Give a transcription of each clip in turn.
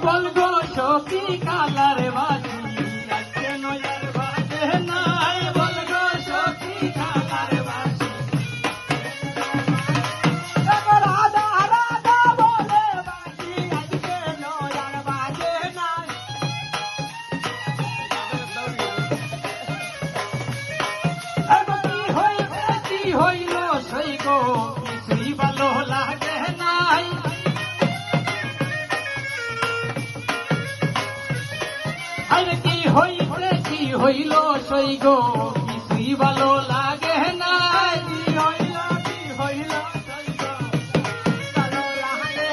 বলগো সখী কালার বাসি কেন আর বাজে নাই বলগো সখী কালার বাসি রাধা রাধা বলে বাসি আজকে নয়ার বাজে নাই কি হইল সই গো কিছুই ভালো লাগে নাই আরে কি হইল সই গো কিছুই ভালো লাগে না কি হইল সই গো ভালো লাগে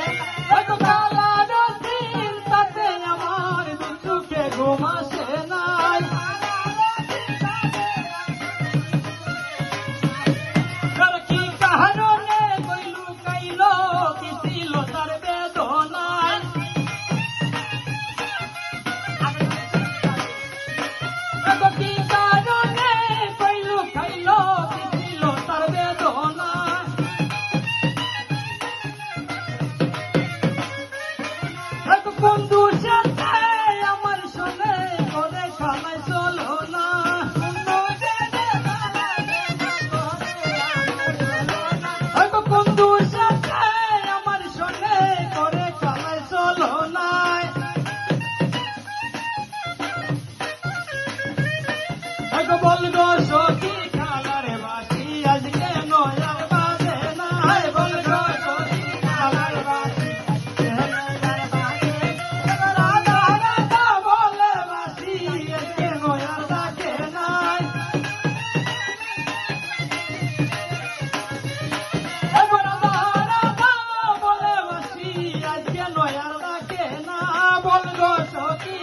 কালার দিন তাতে আমার দুচোখে ঘুম আসে নাই কি কারণে কইলু কাইল কি ছিল তার বেদনায় কি কারণে কইলু খাইল কি ছিল তার বেদনা এক বন্ধু সাথে আমার শোনে করে খামাই চলো না এক বন্ধু সাথে আমার শোনে করে খামাই চলো না বলগো সখী কালার বাসি আজকে নয়ার বাজে নাই বলগো সখী কালার বাসি রাধা রাধা বলে বাসি আজকে নয়ার বাজে নাই রাধা রাধা বলে বাসি আজকে নয়ার বাজে না বলগো সখী